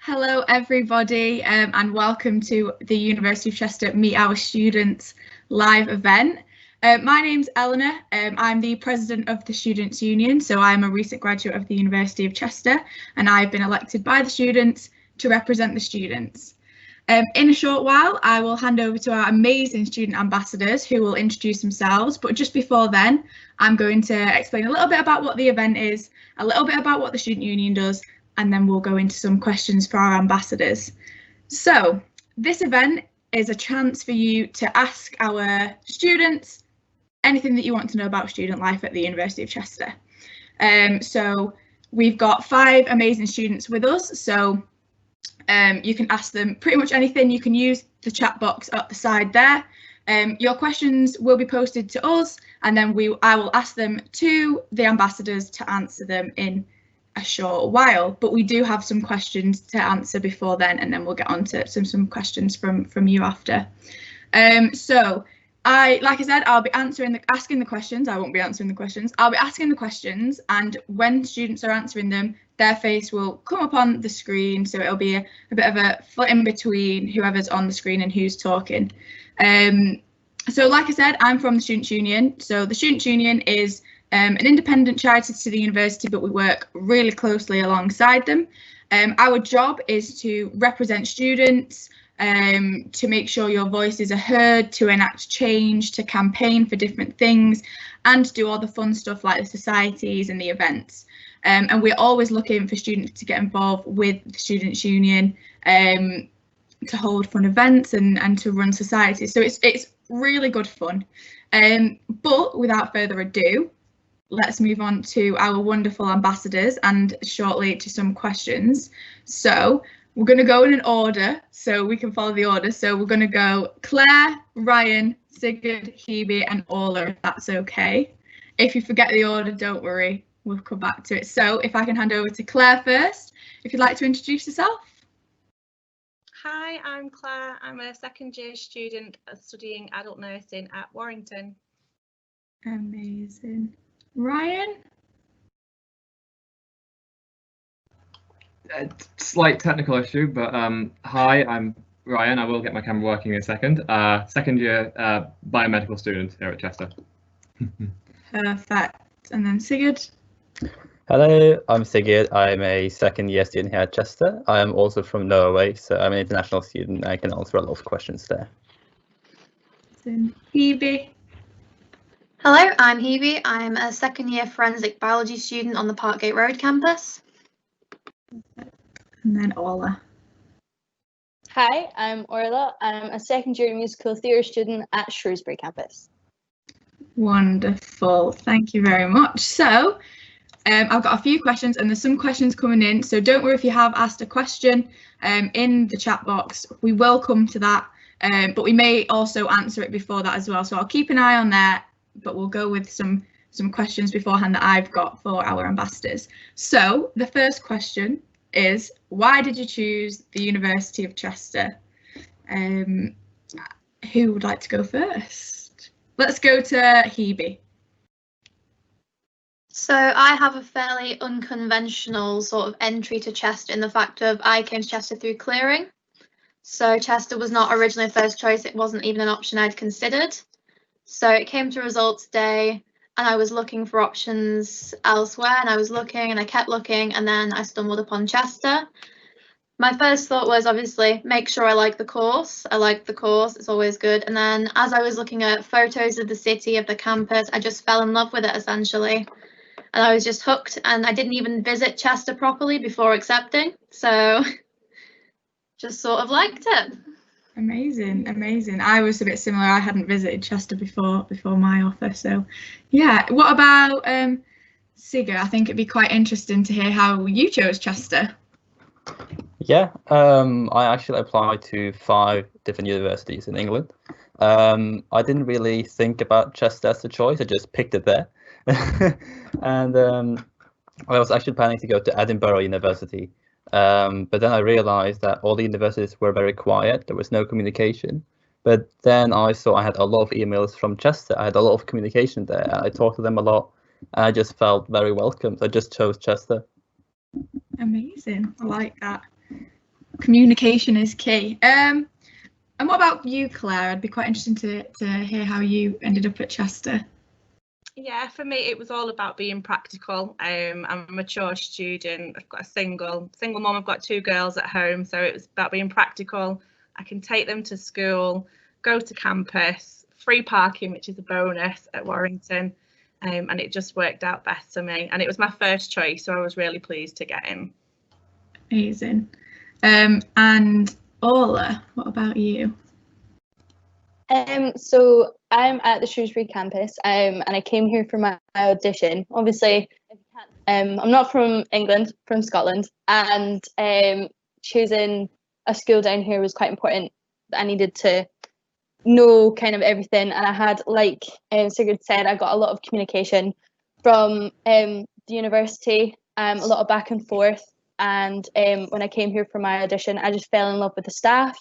Hello everybody and welcome to the University of Chester Meet Our Students live event. My name's Eleanor, I'm the President of the Students' Union, so I'm a recent graduate of the University of Chester and I've been elected by the students to represent the students. In a short while I will hand over to our amazing student ambassadors who will introduce themselves, but just before then I'm going to explain a little bit about what the event is, a little bit about what the Student Union does, and then we'll go into some questions for our ambassadors. So this event is a chance for you to ask our students anything that you want to know about student life at the University of Chester. So we've got 5 amazing students with us, so you can ask them pretty much anything. You can use the chat box at the side there. Your questions will be posted to us, and then I will ask them to the ambassadors to answer them in a short while, but we do have some questions to answer before then, and then we'll get on to some questions from you after. So like I said, I'll be asking the questions. I won't be answering the questions. I'll be asking the questions, and when students are answering them, their face will come up on the screen, so it'll be a bit of a foot in between whoever's on the screen and who's talking. So like I said, I'm from the Students' Union. So the Students' Union is an independent charity to the university, but we work really closely alongside them. Our job is to represent students, to make sure your voices are heard, to enact change, to campaign for different things, and to do all the fun stuff like the societies and the events. And we're always looking for students to get involved with the Students' Union, to hold fun events and to run societies. So it's really good fun. But without further ado, let's move on to our wonderful ambassadors and shortly to some questions. So we're going to go in an order so we can follow the order. So we're going to go Claire, Ryan, Sigurd, Hebe and Orla, if that's okay. If you forget the order, don't worry, we'll come back to it. So if I can hand over to Claire first, if you'd like to introduce yourself. Hi, I'm Claire. I'm a second year student studying adult nursing at Warrington. Amazing. Ryan? Slight technical issue, but hi, I'm Ryan. I will get my camera working in a second. Second year biomedical student here at Chester. Perfect. And then Sigurd? Hello, I'm Sigurd. I'm a second year student here at Chester. I am also from Norway, so I'm an international student. I can answer a lot of questions there. Then Hebe? Hello, I'm Hebe. I'm a second year forensic biology student on the Parkgate Road campus. And then Orla. Hi, I'm Orla. I'm a second year musical theatre student at Shrewsbury campus. Wonderful, thank you very much. So I've got a few questions and there's some questions coming in, so don't worry if you have asked a question in the chat box. We will come to that, but we may also answer it before that as well, so I'll keep an eye on there, but we'll go with some questions beforehand that I've got for our ambassadors. So the first question is, why did you choose the University of Chester? Who would like to go first? Let's go to Hebe. So I have a fairly unconventional sort of entry to Chester in the fact of I came to Chester through clearing. So Chester was not originally first choice, it wasn't even an option I'd considered. So it came to results day and I was looking for options elsewhere and I was looking and I kept looking and then I stumbled upon Chester. My first thought was obviously make sure I like the course. I like the course, it's always good. And then as I was looking at photos of the city, of the campus, I just fell in love with it essentially. And I was just hooked and I didn't even visit Chester properly before accepting. So just sort of liked it. Amazing, amazing. I was a bit similar. I hadn't visited Chester before my offer. So yeah, what about Sigurd? I think it'd be quite interesting to hear how you chose Chester. Yeah, I actually applied to 5 different universities in England. I didn't really think about Chester as a choice, I just picked it there. And I was actually planning to go to Edinburgh University, but then I realized that all the universities were very quiet, there was no communication. But then I saw I had a lot of emails from Chester, I had a lot of communication there, and I talked to them a lot, and I just felt very welcomed. I just chose Chester. Amazing, I like that. communication is key. And what about you, Claire? I'd be quite interested to hear how you ended up at Chester. Yeah, for me, it was all about being practical. I'm a mature student. I've got a single mom. I've got 2 girls at home, so it was about being practical. I can take them to school, go to campus, free parking, which is a bonus at Warrington, and it just worked out best for me. And it was my first choice, so I was really pleased to get in. Amazing. And Orla, what about you? So I'm at the Shrewsbury campus, and I came here for my audition. Obviously, I'm not from England, from Scotland, and choosing a school down here was quite important. I needed to know kind of everything, and I had, like Sigurd said, I got a lot of communication from the university, a lot of back and forth, and when I came here for my audition, I just fell in love with the staff,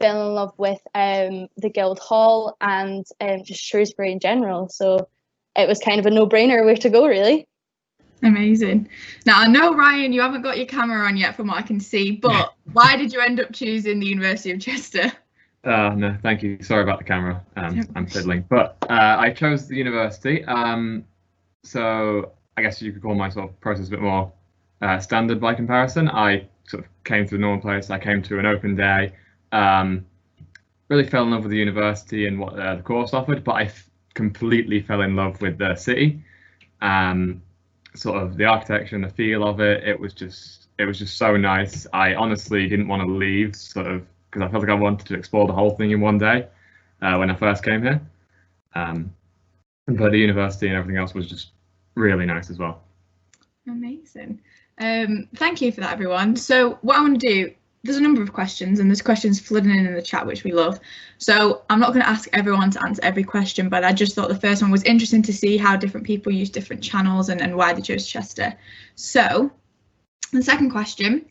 fell in love with the Guildhall, and just Shrewsbury in general. So it was kind of a no-brainer where to go, really. Amazing. Now, I know, Ryan, you haven't got your camera on yet from what I can see, but why did you end up choosing the University of Chester? No, thank you. Sorry about the camera. I'm fiddling. But I chose the university. So I guess you could call my sort of process a bit more standard by comparison. I sort of came to a normal place. I came to an open day. Really fell in love with the university and what the course offered, but I completely fell in love with the city. Sort of the architecture and the feel of it. It was just so nice. I honestly didn't want to leave, sort of, because I felt like I wanted to explore the whole thing in one day when I first came here. But the university and everything else was just really nice as well. Amazing. Thank you for that, everyone. So what I want to do, there's a number of questions, and there's questions flooding in the chat, which we love. So I'm not going to ask everyone to answer every question, but I just thought the first one was interesting to see how different people use different channels and why they chose Chester. So the second question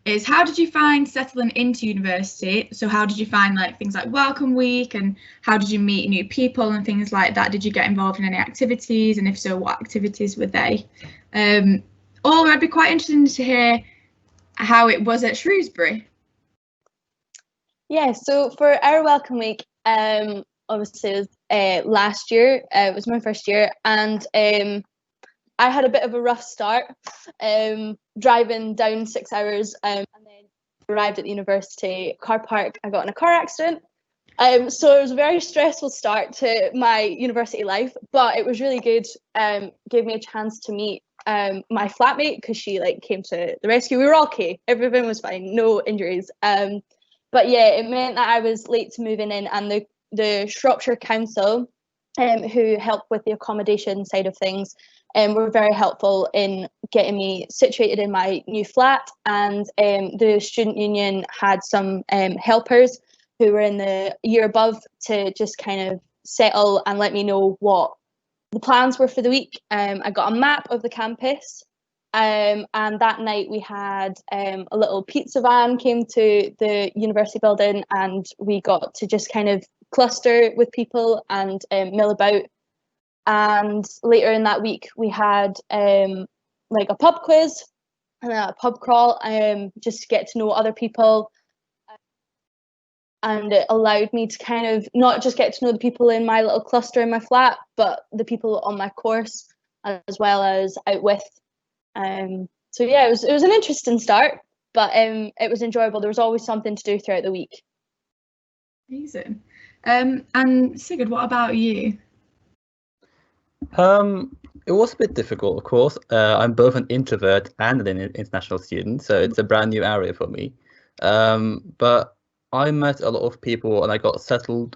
is, how did you find settling into university? So how did you find like things like Welcome Week, and how did you meet new people and things like that? Did you get involved in any activities, and if so, what activities were they? Or I'd be quite interested to hear how it was at Shrewsbury. Yeah, so for our Welcome Week, obviously last year, it was my first year, and I had a bit of a rough start, driving down 6 hours, and then arrived at the university car park. I got in a car accident, so it was a very stressful start to my university life, but it was really good. Gave me a chance to meet my flatmate, because she came to the rescue. We were all okay, everything was fine, no injuries. But yeah, it meant that I was late to moving in, and the Shropshire Council, who helped with the accommodation side of things, were very helpful in getting me situated in my new flat. And the student union had some helpers who were in the year above to just kind of settle and let me know what the plans were for the week. I got a map of the campus, and that night we had a little pizza van came to the university building, and we got to just kind of cluster with people and mill about. And later in that week we had like a pub quiz and a pub crawl, just to get to know other people. And it allowed me to kind of not just get to know the people in my little cluster in my flat, but the people on my course as well as out with. So yeah, it was an interesting start, but it was enjoyable. There was always something to do throughout the week. Amazing. And Sigurd, what about you? It was a bit difficult, of course. I'm both an introvert and an international student, so it's a brand new area for me. But I met a lot of people, and I got settled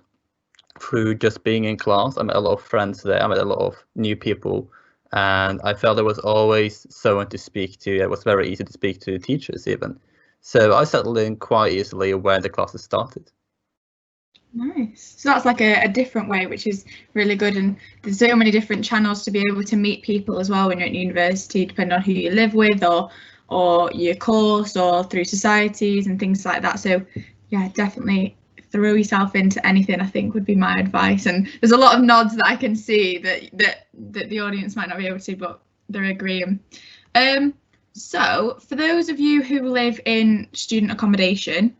through just being in class. I met a lot of friends there. I met a lot of new people, and I felt there was always someone to speak to. It was very easy to speak to teachers even. So I settled in quite easily when the classes started. Nice. So that's like a different way, which is really good. And there's so many different channels to be able to meet people as well when you're at university, depending on who you live with or your course or through societies and things like that. So yeah, definitely throw yourself into anything, I think, would be my advice. And there's a lot of nods that I can see that the audience might not be able to, but they're agreeing. So for those of you who live in student accommodation,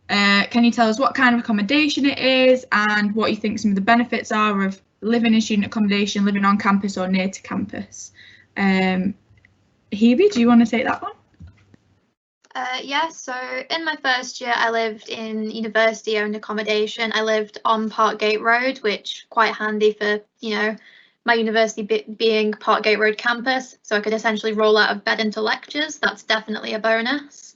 can you tell us what kind of accommodation it is and what you think some of the benefits are of living in student accommodation, living on campus or near to campus? Hebe, do you want to take that one? Yeah, so in my first year, I lived in university-owned accommodation. I lived on Parkgate Road, which quite handy for, my university being Parkgate Road campus, so I could essentially roll out of bed into lectures. That's definitely a bonus.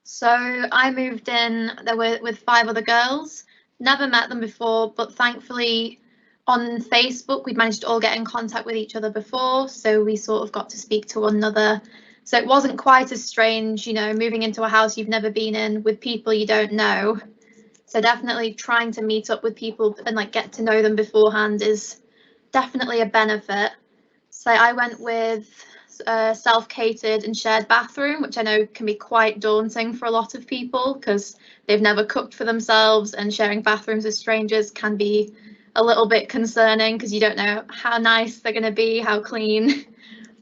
So I moved in there with 5 other girls. Never met them before, but thankfully on Facebook, we'd managed to all get in contact with each other before, so we sort of got to speak to one another. So it wasn't quite as strange, moving into a house you've never been in with people you don't know. So definitely trying to meet up with people and like get to know them beforehand is definitely a benefit. So I went with a self-catered and shared bathroom, which I know can be quite daunting for a lot of people because they've never cooked for themselves, and sharing bathrooms with strangers can be a little bit concerning because you don't know how nice they're going to be, how clean.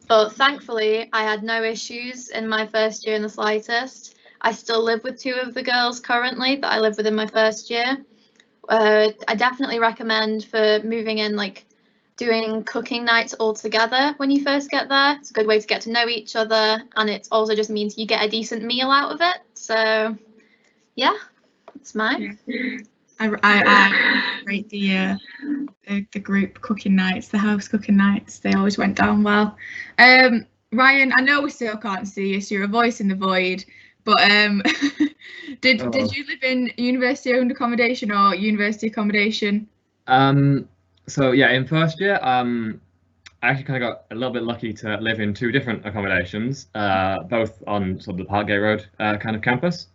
But thankfully, I had no issues in my first year in the slightest. I still live with 2 of the girls currently that I lived with in my first year. I definitely recommend for moving in, like doing cooking nights all together when you first get there. It's a good way to get to know each other, and it also just means you get a decent meal out of it. So yeah, that's mine. I rate the group cooking nights, the house cooking nights. They always went down well. Ryan, I know we still can't see you, so you're a voice in the void. But did you live in university-owned accommodation or university accommodation? So yeah, in first year, I actually kind of got a little bit lucky to live in 2 different accommodations, both on sort of the Parkgate Road kind of campus.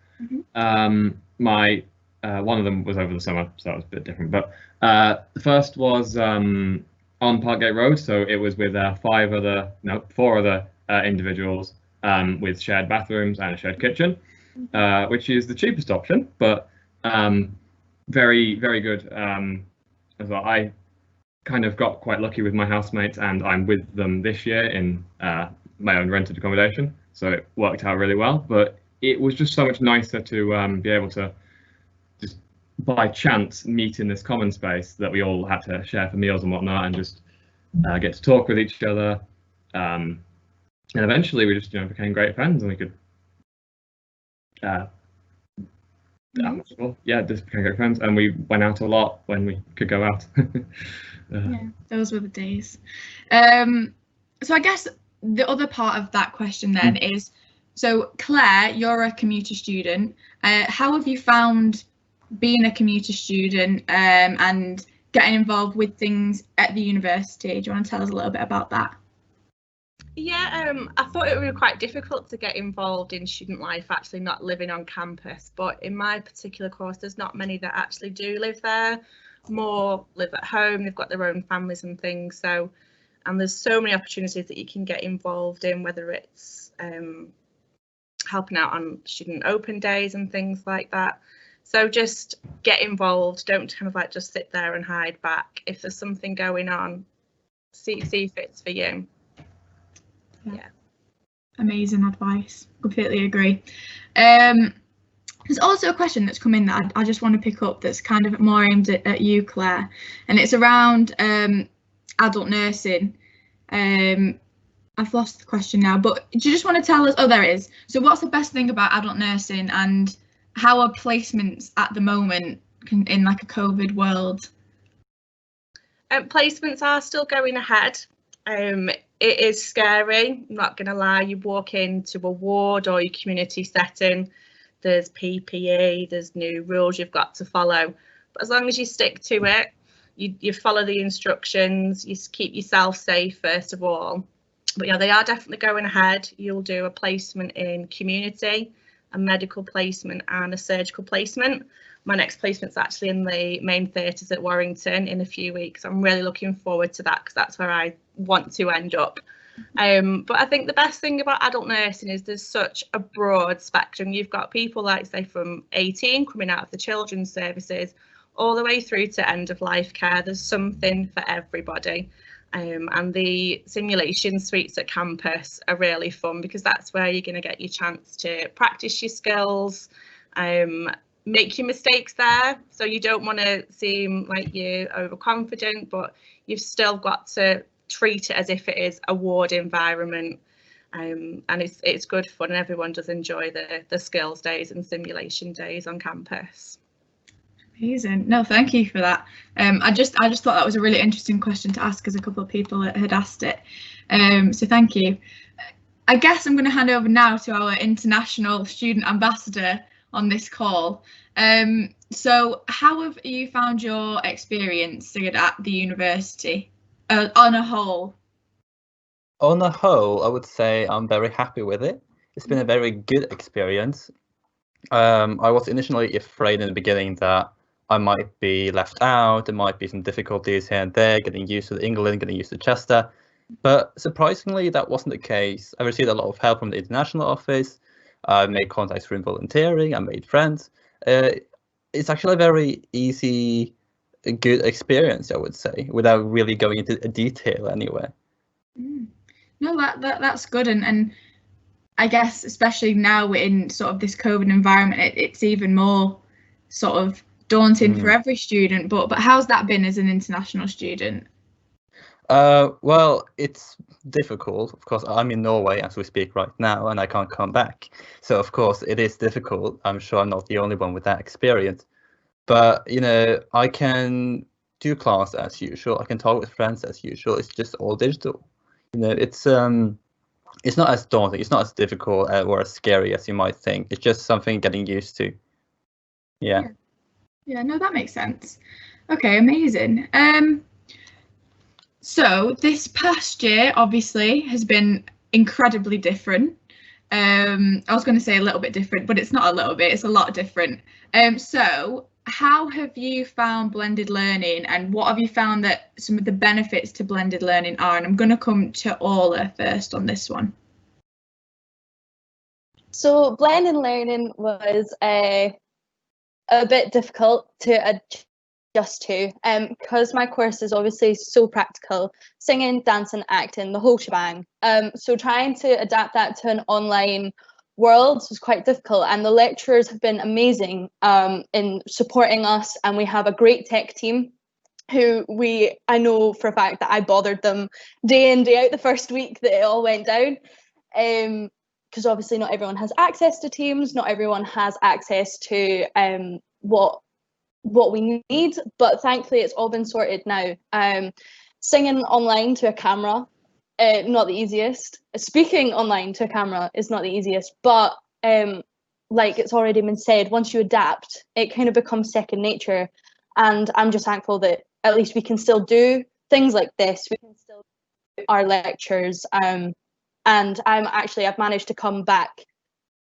One of them was over the summer, so that was a bit different. But the first was on Parkgate Road, so it was with 4 other individuals with shared bathrooms and a shared kitchen, which is the cheapest option, but very, very good as well. I kind of got quite lucky with my housemates, and I'm with them this year in my own rented accommodation, so it worked out really well. But it was just so much nicer to be able to just by chance meet in this common space that we all had to share for meals and whatnot, and just get to talk with each other. And eventually we just became great friends, and we could just became great friends, and we went out a lot when we could go out. Yeah, those were the days. So I guess the other part of that question then is, so Claire, you're a commuter student. How have you found being a commuter student and getting involved with things at the university? Do you want to tell us a little bit about that? Yeah, I thought it would be quite difficult to get involved in student life actually not living on campus, but in my particular course there's not many that actually do live there. More live at home, they've got their own families and things, so and there's so many opportunities that you can get involved in, whether it's helping out on student open days and things like that. So just get involved, don't kind of like just sit there and hide back. If there's something going on, see if it's for you. Yeah. Amazing advice. Completely agree. There's also a question that's come in that I just want to pick up that's kind of more aimed at you, Claire, and it's around adult nursing. I've lost the question now, but do you just want to tell us? Oh, there it is. So what's the best thing about adult nursing, and how are placements at the moment in like a COVID world? Placements are still going ahead. It is scary, I'm not going to lie. You walk into a ward or your community setting, there's PPE, there's new rules you've got to follow. But as long as you stick to it, you follow the instructions, you keep yourself safe first of all. But yeah, they are definitely going ahead. You'll do a placement in community, a medical placement and a surgical placement. My next placement's actually in the main theatres at Warrington in a few weeks. I'm really looking forward to that because that's where I want to end up. But I think the best thing about adult nursing is there's such a broad spectrum. You've got people like, say, from 18 coming out of the children's services all the way through to end of life care. There's something for everybody. And the simulation suites at campus are really fun because that's where you're going to get your chance to practice your skills, make your mistakes there. So you don't want to seem like you're overconfident, but you've still got to treat it as if it is a ward environment. And it's good fun, and everyone does enjoy the skills days and simulation days on campus. Amazing. No, thank you for that. I just thought that was a really interesting question to ask, as a couple of people had asked it. So thank you. I guess I'm going to hand over now to our international student ambassador on this call. So how have you found your experience at the university on a whole? On a whole, I would say I'm very happy with it. It's been a very good experience. I was initially afraid in the beginning that I might be left out. There might be some difficulties here and there, getting used to England, getting used to Chester. But surprisingly, that wasn't the case. I received a lot of help from the international office. I made contacts through volunteering. I made friends. It's actually a very easy, good experience, I would say, without really going into detail anyway. No, that's good, and I guess especially now in sort of this COVID environment, it's even more sort of daunting for every student. But how's that been as an international student? Well, it's difficult. Of course, I'm in Norway as we speak right now, and I can't come back. So of course it is difficult. I'm sure I'm not the only one with that experience. But you know, I can do class as usual. I can talk with friends as usual. It's just all digital. You know, it's not as daunting. It's not as difficult or as scary as you might think. It's just something getting used to. Yeah. Yeah, no, that makes sense. Okay, amazing. So this past year obviously has been incredibly different. I was going to say a little bit different, but it's not a little bit, it's a lot different. So how have you found blended learning, and what have you found that some of the benefits to blended learning are? And I'm going to come to Orla first on this one. So blended learning was a bit difficult to adjust to, because my course is obviously so practical, singing, dancing, acting, the whole shebang. So trying to adapt that to an online world was quite difficult, and the lecturers have been amazing in supporting us, and we have a great tech team who I know for a fact that I bothered them day in, day out the first week that it all went down. Because obviously not everyone has access to Teams, not everyone has access to what we need, but thankfully it's all been sorted now. Singing online to a camera, not the easiest. Speaking online to a camera is not the easiest, but like it's already been said, once you adapt, it kind of becomes second nature. And I'm just thankful that at least we can still do things like this. We can still do our lectures. And I've managed to come back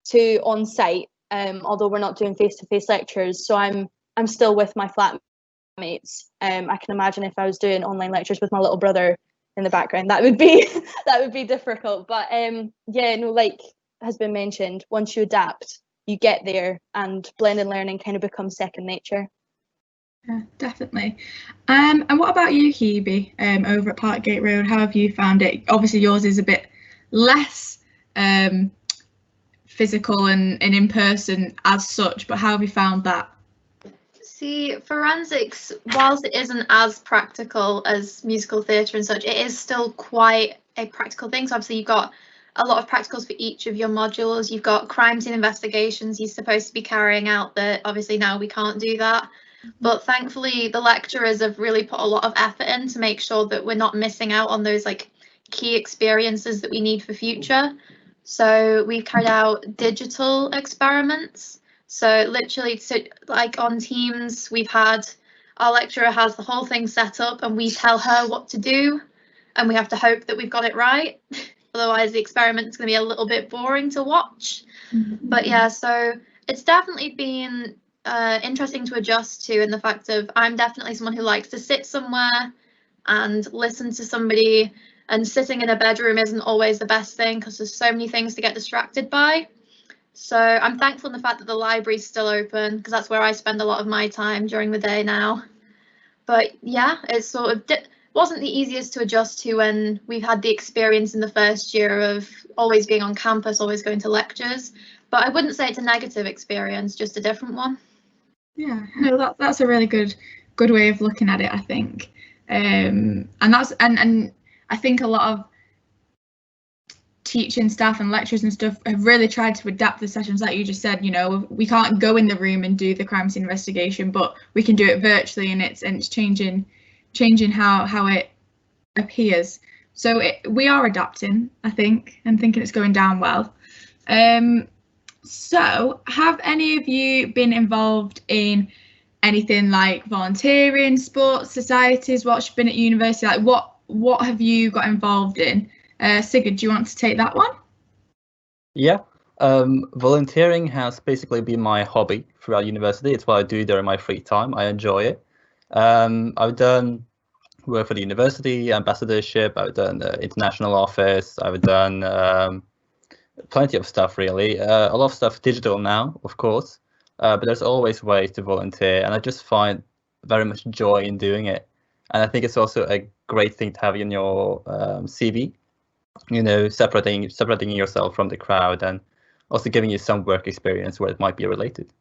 to on-site, although we're not doing face-to-face lectures. So I'm still with my flatmates. I can imagine if I was doing online lectures with my little brother in the background, that would be difficult. But yeah, no, like has been mentioned, once you adapt, you get there, and blended learning kind of becomes second nature. Yeah, definitely. And what about you, Hebe, over at Parkgate Road? How have you found it? Obviously yours is a bit less physical and in person as such, but how have you found that? See, forensics, whilst it isn't as practical as musical theatre and such, it is still quite a practical thing. So obviously you've got a lot of practicals for each of your modules. You've got crime scene investigations you're supposed to be carrying out that obviously now we can't do that. But thankfully the lecturers have really put a lot of effort in to make sure that we're not missing out on those like key experiences that we need for future. So we've carried out digital experiments. So literally, like on Teams, we've had our lecturer has the whole thing set up and we tell her what to do, and we have to hope that we've got it right. Otherwise the experiment's going to be a little bit boring to watch. But yeah, so it's definitely been interesting to adjust to, in the fact of I'm definitely someone who likes to sit somewhere and listen to somebody, and sitting in a bedroom isn't always the best thing because there's so many things to get distracted by. So I'm thankful in the fact that the library's still open, because that's where I spend a lot of my time during the day now. But yeah, it's sort of wasn't the easiest to adjust to when we've had the experience in the first year of always being on campus, always going to lectures. But I wouldn't say it's a negative experience, just a different one. Yeah, no, that's a really good way of looking at it, I think. And I think a lot of teaching staff and lecturers and stuff have really tried to adapt the sessions, like you just said. You know, we can't go in the room and do the crime scene investigation, but we can do it virtually, and it's changing how it appears. So we are adapting, I think, and thinking it's going down well. So have any of you been involved in anything like volunteering, sports, societies whilst you've been at university? Like what have you got involved in? Sigurd, do you want to take that one? Yeah, volunteering has basically been my hobby throughout university. It's what I do during my free time. I enjoy it. I've done work for the university, ambassadorship, I've done the international office, I've done plenty of stuff really. A lot of stuff digital now, of course, but there's always ways to volunteer, and I just find very much joy in doing it. And I think it's also a great thing to have in your CV, you know, separating yourself from the crowd and also giving you some work experience where it might be related.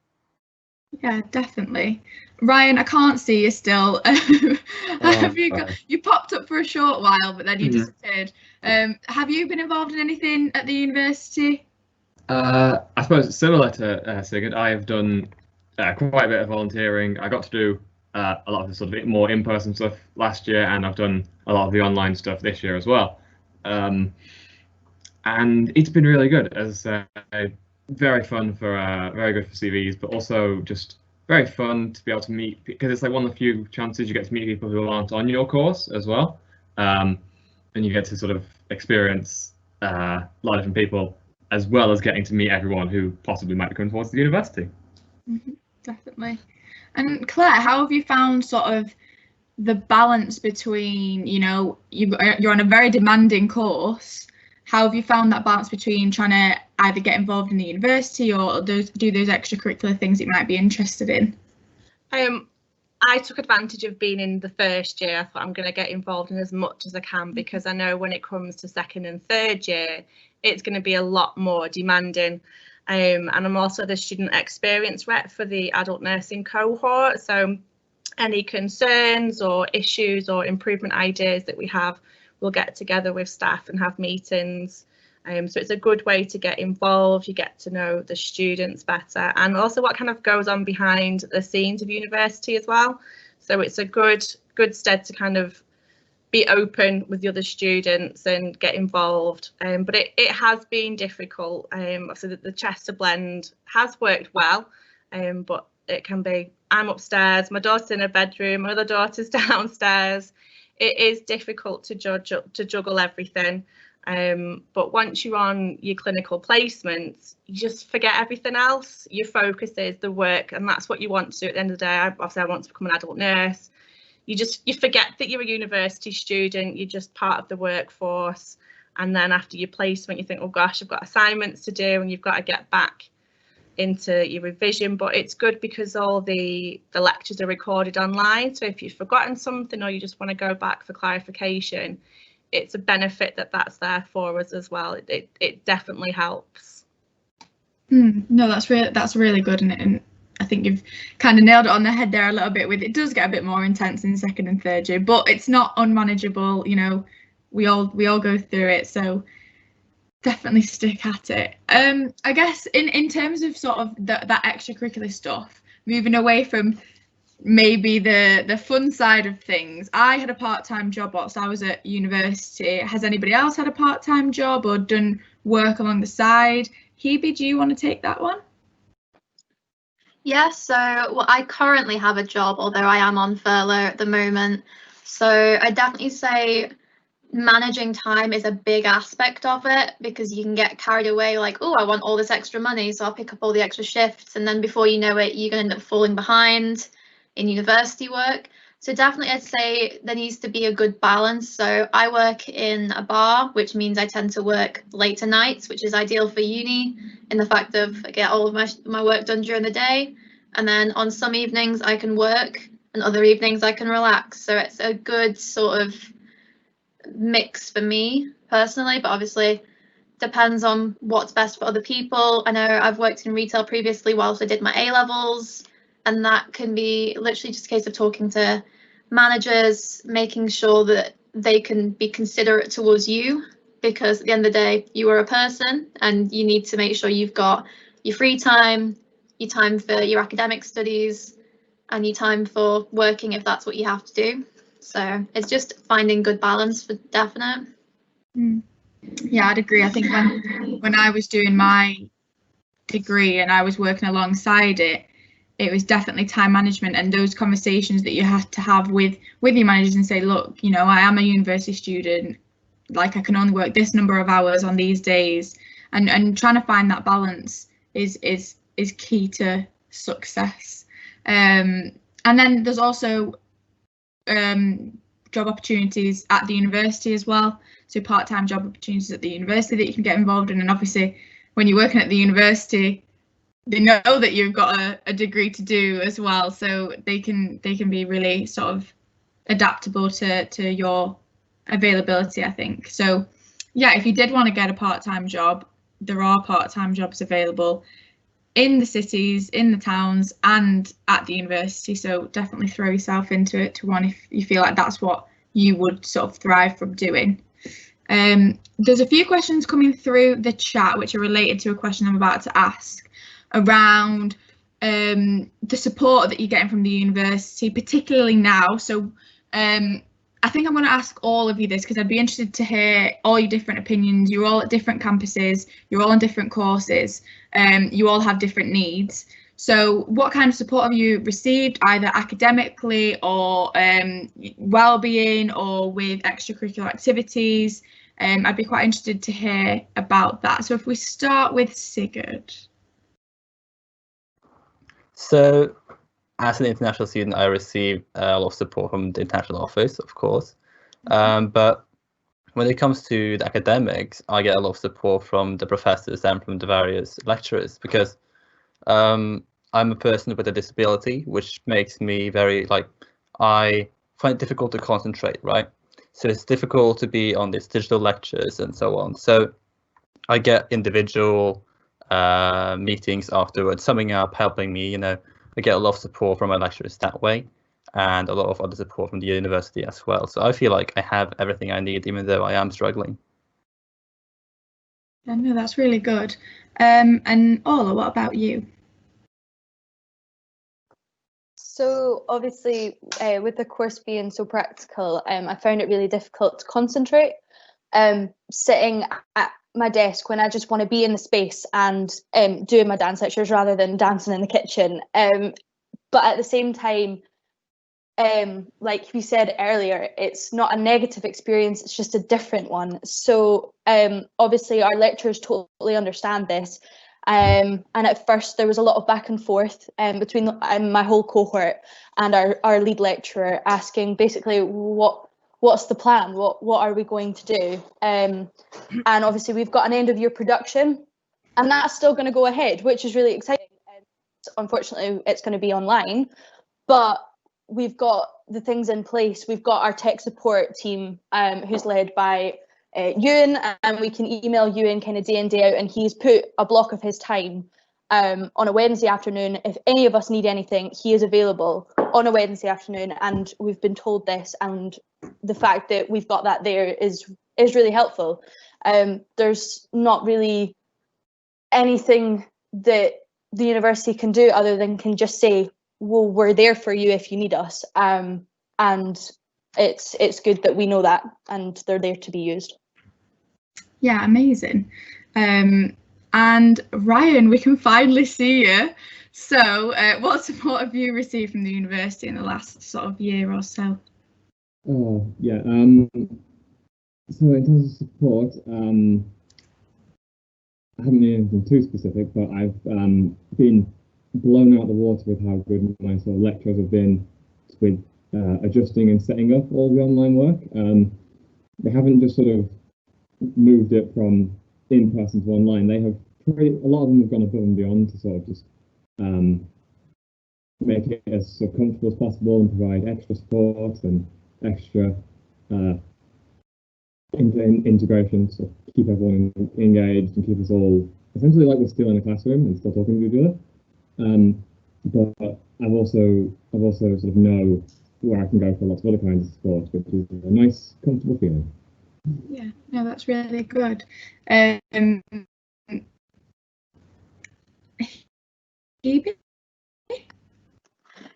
Yeah, definitely. Ryan, I can't see you still. Have you popped up for a short while, but then you disappeared. Have you been involved in anything at the university? I suppose similar to Sigurd, I have done quite a bit of volunteering. I got to do a lot of the sort of more in-person stuff last year, and I've done a lot of the online stuff this year as well. And it's been really good. As very fun for very good for CVs, but also just very fun to be able to meet, because it's like one of the few chances you get to meet people who aren't on your course as well, and you get to sort of experience a lot of different people, as well as getting to meet everyone who possibly might be coming towards the university. Definitely. And Claire, how have you found sort of the balance between, you know, you're on a very demanding course? How have you found that balance between trying to either get involved in the university or do those extracurricular things that you might be interested in? I took advantage of being in the first year. I thought I'm going to get involved in as much as I can, because I know when it comes to second and third year, it's going to be a lot more demanding. And I'm also the student experience rep for the adult nursing cohort. So any concerns or issues or improvement ideas that we have, we'll get together with staff and have meetings. So it's a good way to get involved. You get to know the students better, and also what kind of goes on behind the scenes of university as well. So it's a good stead to kind of be open with the other students and get involved. But it has been difficult. So the Chester blend has worked well, but it can be, I'm upstairs, my daughter's in her bedroom, my other daughter's downstairs. It is difficult to juggle everything. But once you're on your clinical placements, you just forget everything else. Your focus is the work, and that's what you want to do at the end of the day. Obviously, I want to become an adult nurse. You forget that you're a university student. You're just part of the workforce, and then after your placement, you think, oh gosh, I've got assignments to do, and you've got to get back into your revision. But it's good because all the lectures are recorded online, so if you've forgotten something or you just want to go back for clarification, it's a benefit that's there for us as well. It definitely helps. No, that's really good, and I think you've kind of nailed it on the head there a little bit. With it does get a bit more intense in second and third year, but it's not unmanageable. You know, we all go through it, so definitely stick at it. I guess in terms of sort of that extracurricular stuff, moving away from maybe the fun side of things, I had a part-time job whilst I was at university. Has anybody else had a part-time job or done work along the side? Hebe, do you want to take that one? Yeah, so I currently have a job, although I am on furlough at the moment. So I definitely say managing time is a big aspect of it, because you can get carried away like, oh, I want all this extra money, so I'll pick up all the extra shifts, and then before you know it, you're going to end up falling behind in university work. So definitely I'd say there needs to be a good balance. So I work in a bar, which means I tend to work later nights, which is ideal for uni in the fact of I get all of my work done during the day, and then on some evenings I can work and other evenings I can relax. So it's a good sort of mix for me personally, but obviously depends on what's best for other people. I know I've worked in retail previously whilst I did my A-levels, and that can be literally just a case of talking to managers, making sure that they can be considerate towards you, because at the end of the day, you are a person and you need to make sure you've got your free time, your time for your academic studies, and your time for working if that's what you have to do. So it's just finding good balance for definite. Yeah, I'd agree. I think when I was doing my degree and I was working alongside it, it was definitely time management and those conversations that you have to have with your managers and say, look, you know, I am a university student, like I can only work this number of hours on these days, and trying to find that balance is key to success. And then there's also job opportunities at the university as well. So part-time job opportunities at the university that you can get involved in, and obviously when you're working at the university, they know that you've got a degree to do as well, so they can be really sort of adaptable to your availability, I think. So yeah, if you did want to get a part-time job, there are part-time jobs available in the cities, in the towns, and at the university, so definitely throw yourself into it to one if you feel like that's what you would sort of thrive from doing. There's a few questions coming through the chat which are related to a question I'm about to ask around the support that you're getting from the university, particularly now. So I think I'm going to ask all of you this because I'd be interested to hear all your different opinions. You're all at different campuses, you're all on different courses, you all have different needs. So what kind of support have you received, either academically or well-being or with extracurricular activities? I'd be quite interested to hear about that. So if we start with Sigurd. So as an international student, I receive a lot of support from the international office, of course. But when it comes to the academics, I get a lot of support from the professors and from the various lecturers, because I'm a person with a disability, which makes me very, I find it difficult to concentrate, right? So it's difficult to be on these digital lectures and so on. So I get individual meetings afterwards, summing up, helping me, you know. I get a lot of support from my lecturers that way, and a lot of other support from the university as well. So I feel like I have everything I need, even though I am struggling. Yeah, no, that's really good. And Ola, what about you? So obviously, with the course being so practical, I found it really difficult to concentrate. Sitting at my desk when I just want to be in the space and doing my dance lectures rather than dancing in the kitchen. But at the same time, like we said earlier, it's not a negative experience, it's just a different one. So obviously our lecturers totally understand this. And at first there was a lot of back and forth between my whole cohort and our lead lecturer, asking basically what's the plan, what are we going to do, and obviously we've got an end of year production and that's still going to go ahead, which is really exciting. Unfortunately it's going to be online, but we've got the things in place. We've got our tech support team who's led by Ewan, and we can email Ewan kind of day in, day out, and he's put a block of his time on a Wednesday afternoon. If any of us need anything, he is available on a Wednesday afternoon, and we've been told this, and the fact that we've got that there is really helpful. There's not really anything that the university can do other than can just say, well, we're there for you if you need us, and it's good that we know that and they're there to be used. Yeah, amazing. And Ryan, we can finally see you. So what support have you received from the university in the last sort of year or so? Oh, yeah. So in terms of support, I haven't been anything too specific, but I've been blown out the water with how good my sort of lecturers have been with adjusting and setting up all the online work. They haven't just sort of moved it from in-person to online. They have a lot of them have gone above and beyond to sort of just make it as so comfortable as possible and provide extra support and extra integration to keep everyone engaged and keep us all essentially like we're still in the classroom and still talking to each other. But I've also sort of know where I can go for lots of other kinds of support, which is a nice, comfortable feeling. Yeah, no, that's really good.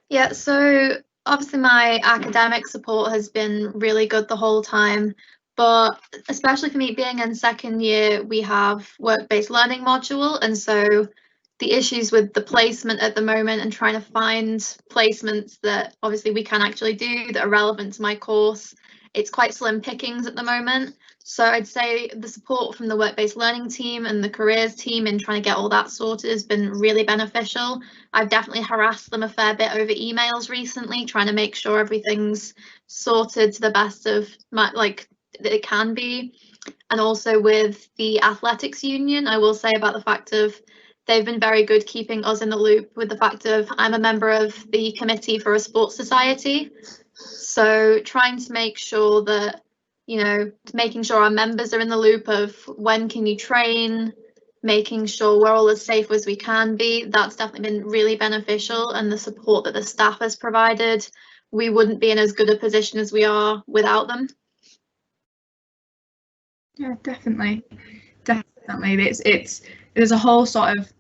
Yeah, so obviously my academic support has been really good the whole time, but especially for me being in second year, we have work-based learning module, and so the issues with the placement at the moment and trying to find placements that obviously we can actually do that are relevant to my course, it's quite slim pickings at the moment. So I'd say the support from the work-based learning team and the careers team in trying to get all that sorted has been really beneficial. I've definitely harassed them a fair bit over emails recently, trying to make sure everything's sorted to the best of my, like, that it can be. And also with the athletics union, I will say about the fact of they've been very good keeping us in the loop with the fact of I'm a member of the committee for a sports society. So trying to make sure that, you know, making sure our members are in the loop of when can you train, making sure we're all as safe as we can be, that's definitely been really beneficial. And the support that the staff has provided, we wouldn't be in as good a position as we are without them. Yeah, definitely. There's a whole sort of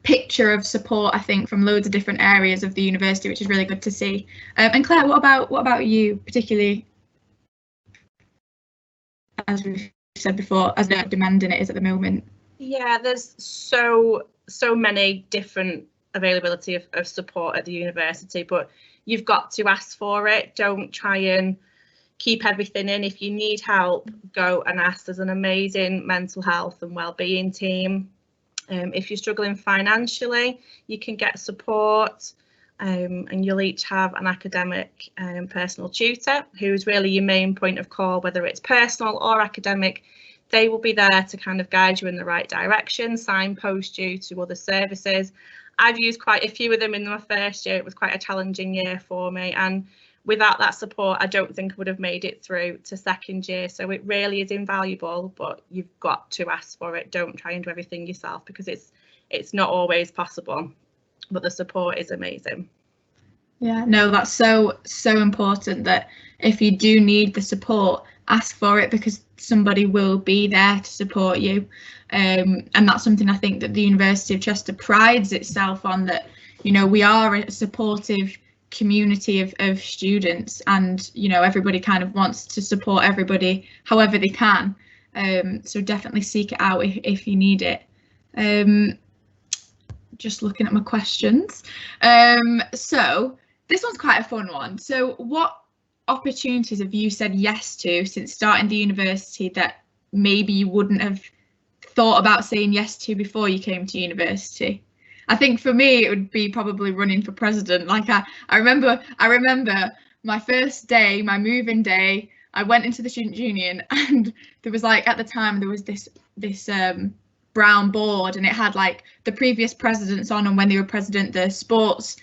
picture of support, I think, from loads of different areas of the university, which is really good to see. And Claire, what about you, particularly, as we've said before, as demanding it is at the moment? Yeah, there's so many different availability of support at the university, but you've got to ask for it. Don't try and keep everything in. If you need help, go and ask. There's an amazing mental health and wellbeing team. If you're struggling financially, you can get support, and you'll each have an academic personal tutor who's really your main point of call, whether it's personal or academic. They will be there to kind of guide you in the right direction, signpost you to other services. I've used quite a few of them in my first year. It was quite a challenging year for me, and without that support, I don't think I would have made it through to second year. So it really is invaluable, but you've got to ask for it. Don't try and do everything yourself, because it's not always possible, but the support is amazing. Yeah, no, that's so important that if you do need the support, ask for it, because somebody will be there to support you. And that's something I think that the University of Chester prides itself on, that, you know, we are a supportive community of students, and, you know, everybody kind of wants to support everybody however they can. So definitely seek it out if you need it. Just looking at my questions. So this one's quite a fun one. So what opportunities have you said yes to since starting the university that maybe you wouldn't have thought about saying yes to before you came to university? I think for me it would be probably running for president. Like I remember my first day, my moving day, I went into the student union, and there was, like, at the time there was this brown board, and it had like the previous presidents on, and when they were president, the sports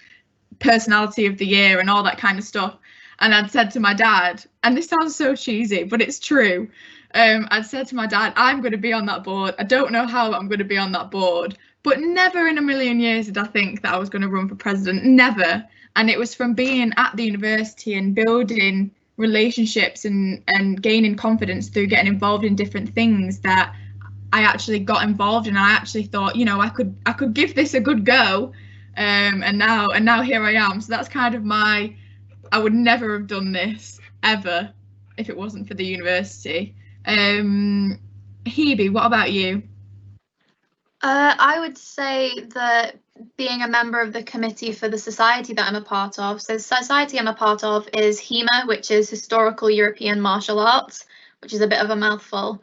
personality of the year and all that kind of stuff. And I'd said to my dad, and this sounds so cheesy, but it's true, I'd said to my dad, I'm going to be on that board. I don't know how I'm going to be on that board, but never in a million years did I think that I was going to run for president. Never. And it was from being at the university and building relationships and gaining confidence through getting involved in different things that I actually got involved in. I actually thought, you know, I could give this a good go, and now here I am. So that's kind of I would never have done this ever if it wasn't for the university. Hebe, what about you? I would say that being a member of the committee for the society that I'm a part of. So the society I'm a part of is HEMA, which is Historical European Martial Arts, which is a bit of a mouthful.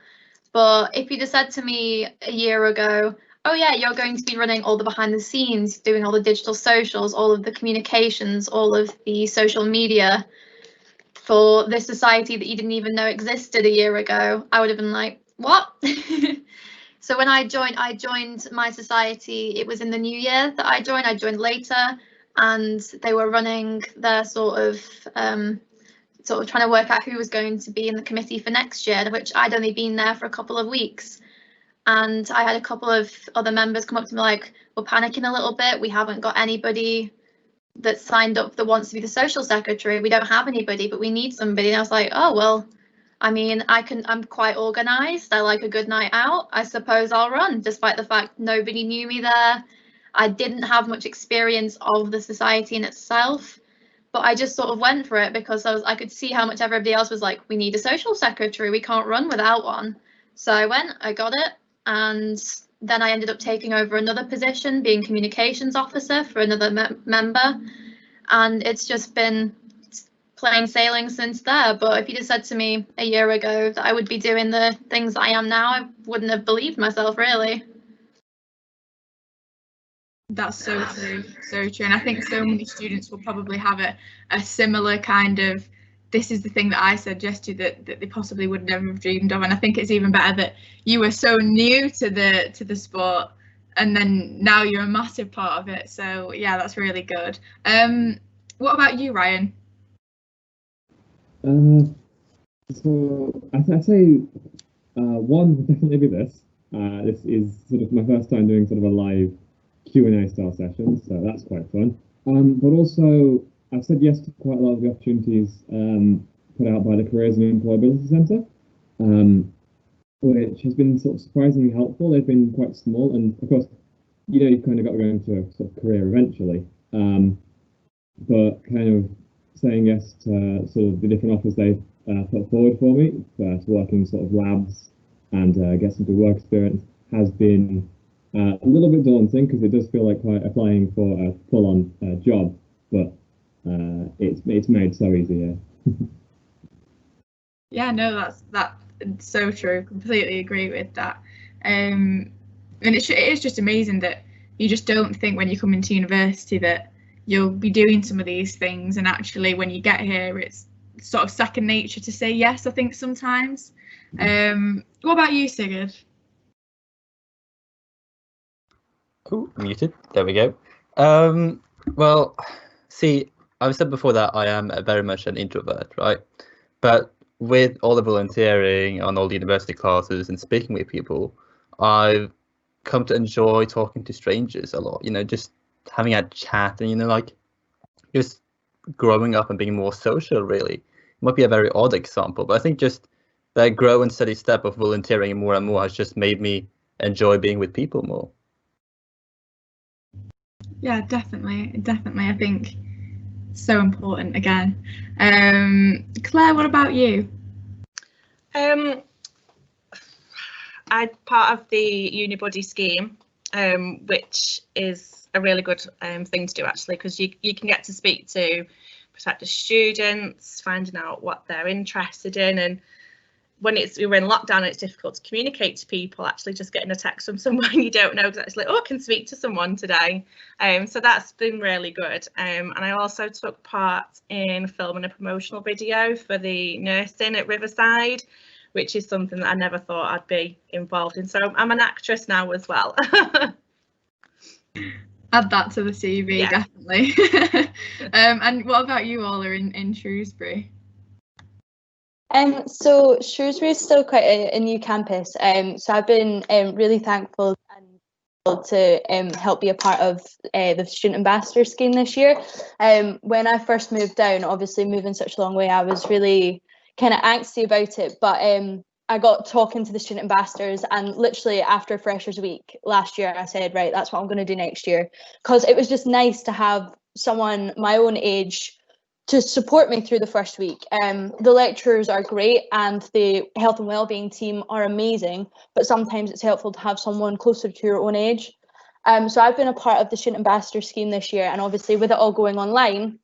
But if you'd have said to me a year ago, oh yeah, you're going to be running all the behind the scenes, doing all the digital socials, all of the communications, all of the social media for this society that you didn't even know existed a year ago, I would have been like, what? So when I joined my society, it was in the new year that I joined later, and they were running their sort of trying to work out who was going to be in the committee for next year, which I'd only been there for a couple of weeks. And I had a couple of other members come up to me like, we're panicking a little bit. We haven't got anybody that's signed up that wants to be the social secretary. We don't have anybody, but we need somebody. And I was like, oh, well, I mean, I'm quite organised. I like a good night out. I suppose I'll run, despite the fact nobody knew me there. I didn't have much experience of the society in itself, but I just sort of went for it because I could see how much everybody else was like, we need a social secretary. We can't run without one. So I went, I got it. And then I ended up taking over another position, being communications officer for another member. And it's just been plain sailing since there. But if you just said to me a year ago that I would be doing the things I am now, I wouldn't have believed myself, really. That's so true, so true. And I think so many students will probably have a similar kind of, this is the thing that I suggested that they possibly would never have dreamed of. And I think it's even better that you were so new to the sport, and then now you're a massive part of it. So yeah, that's really good. What about you, Ryan? So I'd say one would definitely be this. This is sort of my first time doing sort of a live Q&A style session, so that's quite fun. But also, I've said yes to quite a lot of the opportunities put out by the Careers and Employability Centre, which has been sort of surprisingly helpful. They've been quite small, and of course, you've kind of got to go into a sort of career eventually. But kind of saying yes to sort of the different offers they've put forward for me to work in sort of labs and get some good work experience has been a little bit daunting, because it does feel like quite applying for a full-on job, but it's made so easy here. Yeah, no, that's so true. Completely agree with that. And it is just amazing that you just don't think when you come into university that you'll be doing some of these things, and actually when you get here it's sort of second nature to say yes, I think sometimes. What about you, Sigurd? Oh, muted. There we go. Well, see, I've said before that I am very much an introvert, right? But with all the volunteering on all the university classes and speaking with people, I've come to enjoy talking to strangers a lot, just having a chat and, like just growing up and being more social, really. It might be a very odd example, but I think just that grow and steady step of volunteering more and more has just made me enjoy being with people more. Yeah, definitely. I think so important again. Claire, what about you? I'm part of the Unibuddy scheme, which is a really good thing to do, actually, because you can get to speak to prospective students, finding out what they're interested in, and when we're in lockdown and it's difficult to communicate to people, actually just getting a text from someone you don't know, because it's like, oh, I can speak to someone today. So that's been really good. And I also took part in filming a promotional video for the nursing at Riverside, which is something that I never thought I'd be involved in. So I'm an actress now as well. Add that to the CV, yeah. Definitely. And what about you, Ola, in Shrewsbury? So Shrewsbury is still quite a new campus. So I've been really thankful to help be a part of the Student Ambassador scheme this year. When I first moved down, obviously moving such a long way, I was really kind of angsty about it, but I got talking to the student ambassadors, and literally after Freshers Week last year I said, right, that's what I'm going to do next year, because it was just nice to have someone my own age to support me through the first week. The lecturers are great and the health and wellbeing team are amazing, but sometimes it's helpful to have someone closer to your own age. So I've been a part of the Student Ambassador scheme this year, and obviously with it all going online,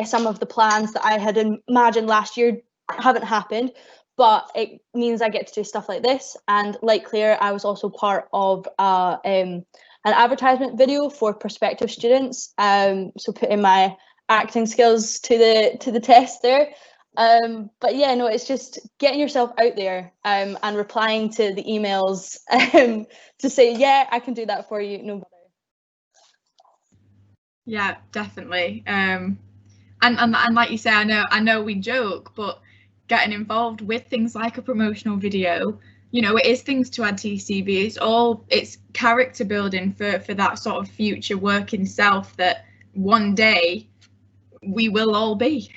some of the plans that I had imagined last year haven't happened, but it means I get to do stuff like this. And like Claire, I was also part of an advertisement video for prospective students, so putting my acting skills to the test there. But yeah, no, it's just getting yourself out there and replying to the emails to say, yeah, I can do that for you, no bother. Yeah, definitely. And like you say, I know we joke, but getting involved with things like a promotional video, you know, it is things to add to your CV. It's character building for that sort of future working self that one day we will all be.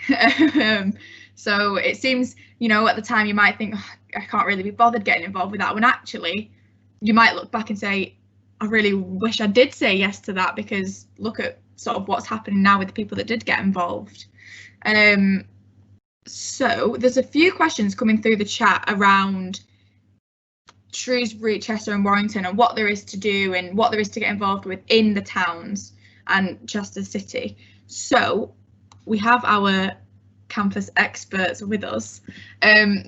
So it seems, you know, at the time you might think, oh, I can't really be bothered getting involved with that, when actually you might look back and say, I really wish I did say yes to that, because look at sort of what's happening now with the people that did get involved. So there's a few questions coming through the chat around Shrewsbury, Chester and Warrington, and what there is to do and what there is to get involved with in the towns and Chester City. So we have our campus experts with us.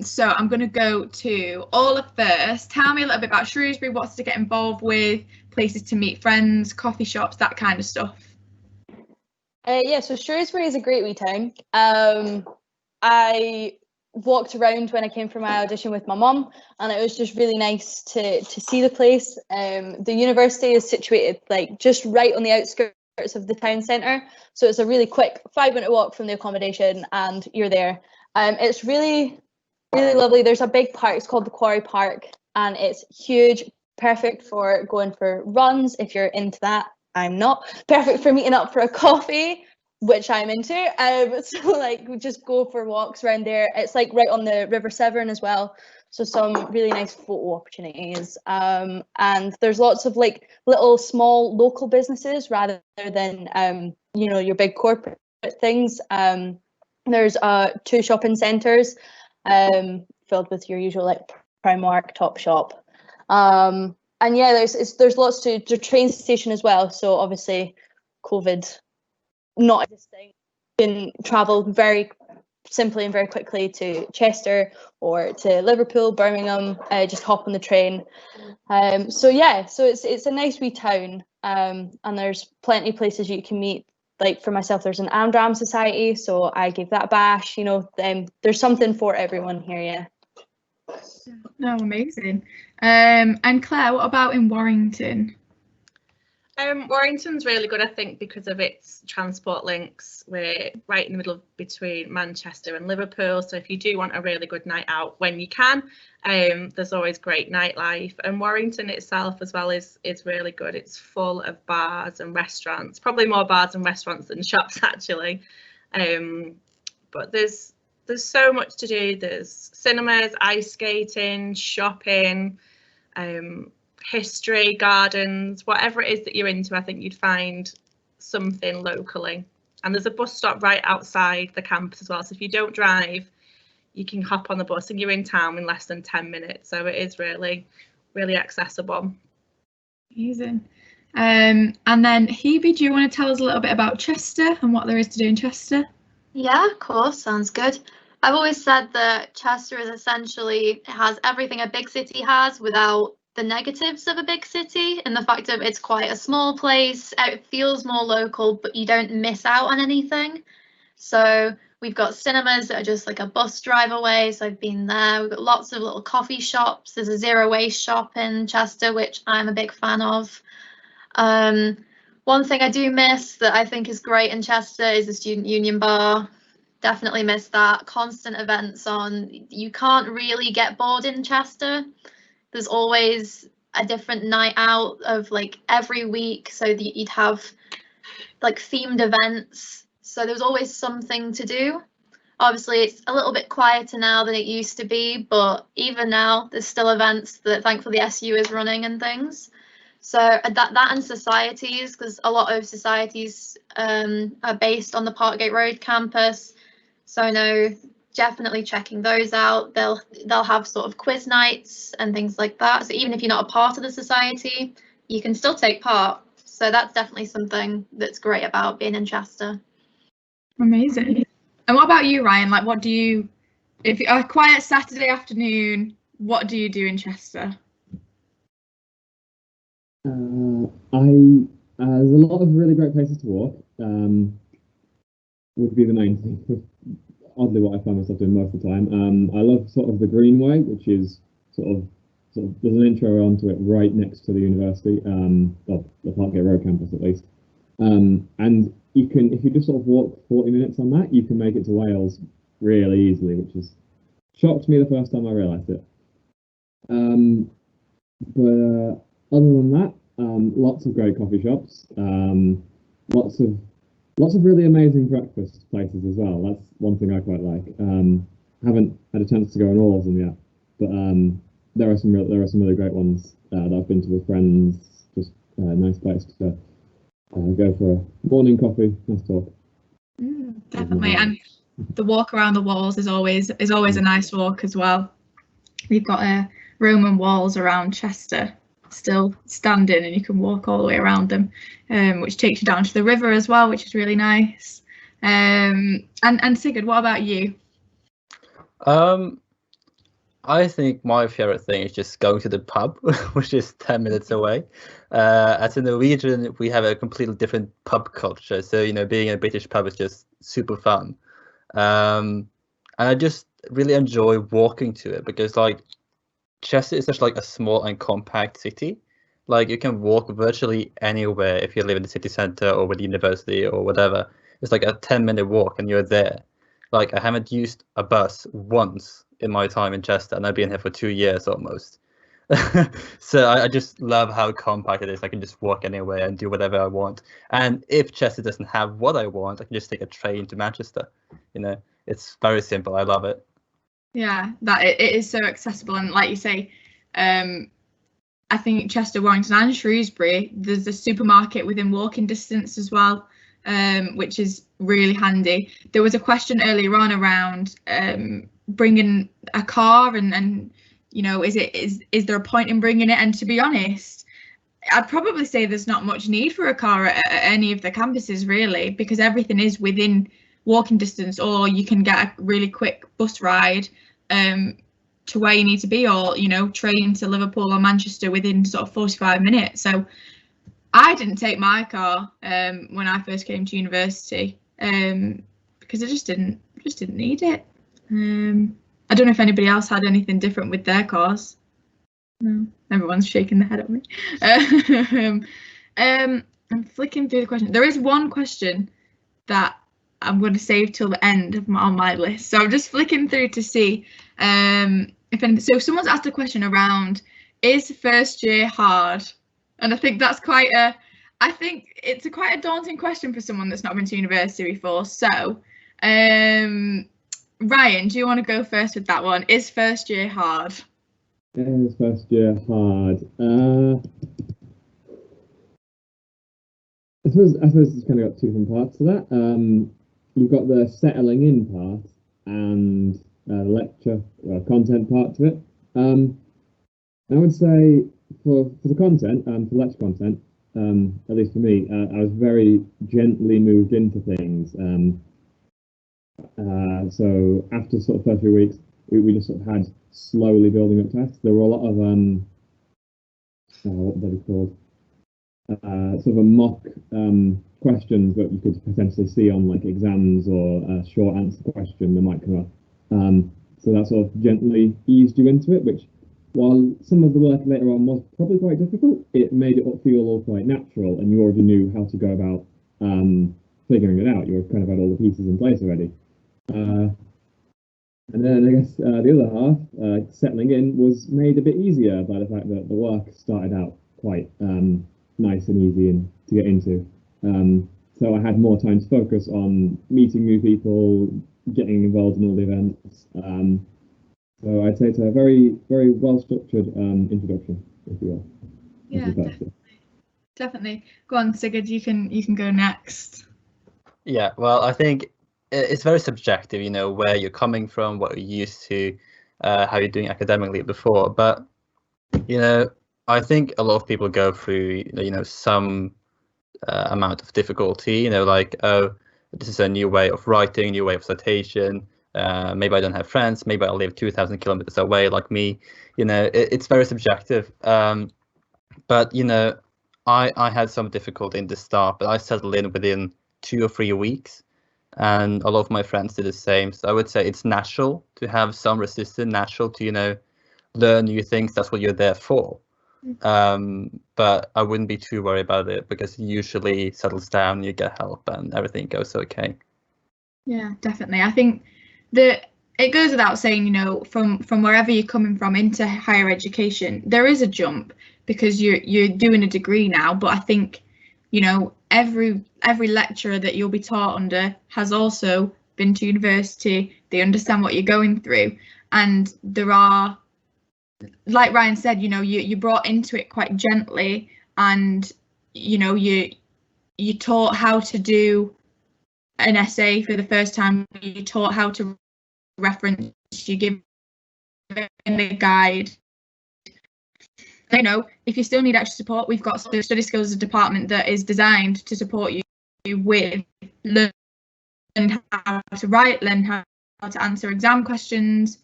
So I'm going to go to Ola first. Tell me a little bit about Shrewsbury, what's to get involved with, places to meet friends, coffee shops, that kind of stuff. Yeah, so Shrewsbury is a great wee town. I walked around when I came for my audition with my mum, and it was just really nice to see the place. The university is situated like just right on the outskirts of the town centre, so it's a really quick 5-minute walk from the accommodation and you're there. It's really lovely. There's a big park, it's called the Quarry Park, and it's huge, perfect for going for runs if you're into that. I'm not. Perfect for meeting up for a coffee, which I'm into. So like we just go for walks around there. It's like right on the River Severn as well, so some really nice photo opportunities. And there's lots of like little small local businesses rather than you know, your big corporate things. There's 2 shopping centres filled with your usual like Primark, Topshop. And yeah, there's lots to the train station as well. So obviously, COVID not existing, you can travel very simply and very quickly to Chester or to Liverpool, Birmingham. Just hop on the train. So yeah, so it's a nice wee town, and there's plenty of places you can meet. Like for myself, there's an Amdram Society, so I gave that a bash. You know, there's something for everyone here. Yeah. No, amazing. And Claire, what about in Warrington? Warrington's really good, I think, because of its transport links. We're right in the middle between Manchester and Liverpool, so if you do want a really good night out when you can, there's always great nightlife. And Warrington itself as well is really good. It's full of bars and restaurants, probably more bars and restaurants than shops actually. But there's so much to do. There's cinemas, ice skating, shopping, history, gardens, whatever it is that you're into. I think you'd find something locally. And there's a bus stop right outside the campus as well, so if you don't drive, you can hop on the bus and you're in town in less than 10 minutes. So it is really accessible. Amazing. And then Hebe, do you want to tell us a little bit about Chester and what there is to do in Chester? Yeah, of course, sounds good. I've always said that Chester is essentially, it has everything a big city has without the negatives of a big city, and the fact of it's quite a small place. It feels more local, but you don't miss out on anything. So we've got cinemas that are just like a bus drive away, so I've been there. We've got lots of little coffee shops. There's a zero waste shop in Chester, which I'm a big fan of. One thing I do miss that I think is great in Chester is the Student Union Bar. Definitely miss that. Constant events on. You can't really get bored in Chester. There's always a different night out of like every week, so that you'd have like themed events. So there's always something to do. Obviously, it's a little bit quieter now than it used to be, but even now, there's still events that thankfully the SU is running and things. So that and societies, because a lot of societies are based on the Parkgate Road campus. So I know definitely checking those out. They'll have sort of quiz nights and things like that. So even if you're not a part of the society, you can still take part. So that's definitely something that's great about being in Chester. Amazing. And what about you, Ryan? Like, what do you, if a quiet Saturday afternoon, what do you do in Chester? There's a lot of really great places to walk. Would be the main thing. oddly what I find myself doing most of the time. I love sort of the Greenway, which is sort of there's an intro onto it right next to the university, or the Parkgate Road campus at least. And you can, if you just sort of walk 40 minutes on that, you can make it to Wales really easily, which is shocked me the first time I realised it. But other than that, lots of great coffee shops, lots of really amazing breakfast places as well. That's one thing I quite like. Haven't had a chance to go on all of them yet, but there are some really great ones that I've been to with friends. Just a nice place to go for a morning coffee, nice talk. Definitely, and the walk around the walls is always a nice walk as well. We've got Roman walls around Chester still standing, and you can walk all the way around them, which takes you down to the river as well, which is really nice. And Sigurd, what about you? I think my favorite thing is just going to the pub, which is 10 minutes away. As a Norwegian, we have a completely different pub culture. So, you know, being in a British pub is just super fun. And I just really enjoy walking to it because, like, Chester is such like a small and compact city. Like, you can walk virtually anywhere if you live in the city center or with the university or whatever. It's like a 10-minute walk and you're there. Like, I haven't used a bus once in my time in Chester, and I've been here for 2 years almost. So I just love how compact it is. I can just walk anywhere and do whatever I want. And if Chester doesn't have what I want, I can just take a train to Manchester. You know, it's very simple. I love it. Yeah, that it is so accessible, and like you say, I think Chester, Warrington and Shrewsbury, there's a supermarket within walking distance as well, which is really handy. There was a question earlier on around bringing a car and you know, is there a point in bringing it? And to be honest, I'd probably say there's not much need for a car at any of the campuses really, because everything is within walking distance, or you can get a really quick bus ride to where you need to be, or, you know, train to Liverpool or Manchester within sort of 45 minutes. So I didn't take my car when I first came to university because I just didn't need it. I don't know if anybody else had anything different with their cars. No, everyone's shaking their head at me. I'm flicking through the question. There is one question that I'm going to save till the end of on my list. So I'm just flicking through to see if anything. So someone's asked a question around, is first year hard? And I think that's quite a daunting question for someone that's not been to university before. So Ryan, do you want to go first with that one? Is first year hard? Is first year hard? I suppose it's kind of got two different parts to that. You've got the settling in part and the lecture content part to it. I would say for the content, for lecture content, at least for me, I was very gently moved into things. So after sort of first few weeks, we just sort of had slowly building up tests. There were a lot of what are they called? Sort of a mock questions that you could potentially see on like exams, or a short answer question that might come up. So that sort of gently eased you into it, which, while some of the work later on was probably quite difficult, it made it feel all quite natural, and you already knew how to go about figuring it out. You kind of had all the pieces in place already. And then I guess the other half, settling in, was made a bit easier by the fact that the work started out quite nice and easy and to get into. So I had more time to focus on meeting new people, getting involved in all the events. So I'd say it's a very, very well-structured introduction, if you will. Yeah, definitely. Go on, Sigurd, you can go next. Yeah, well, I think it's very subjective, you know, where you're coming from, what you're used to, how you're doing academically before. But, you know, I think a lot of people go through, you know, some amount of difficulty, you know, like, oh, this is a new way of writing, new way of citation. Maybe I don't have friends. Maybe I live 2,000 kilometers away, like me. You know, it's very subjective. But, you know, I had some difficulty in the start, but I settled in within 2 or 3 weeks. and a lot of my friends did the same. So I would say it's natural to have some resistance, natural to, you know, learn new things. That's what you're there for. But I wouldn't be too worried about it, because it usually settles down, you get help and everything goes okay. Yeah, definitely. I think that it goes without saying, you know, from wherever you're coming from into higher education, there is a jump, because you're doing a degree now. But I think, you know, every lecturer that you'll be taught under has also been to university. They understand what you're going through, and there are, like Ryan said, you know, you're brought into it quite gently, and you know, you taught how to do an essay for the first time. You taught how to reference. You give a guide. You know, if you still need extra support, we've got the study skills department that is designed to support you with learning how to write, learning how to answer exam questions,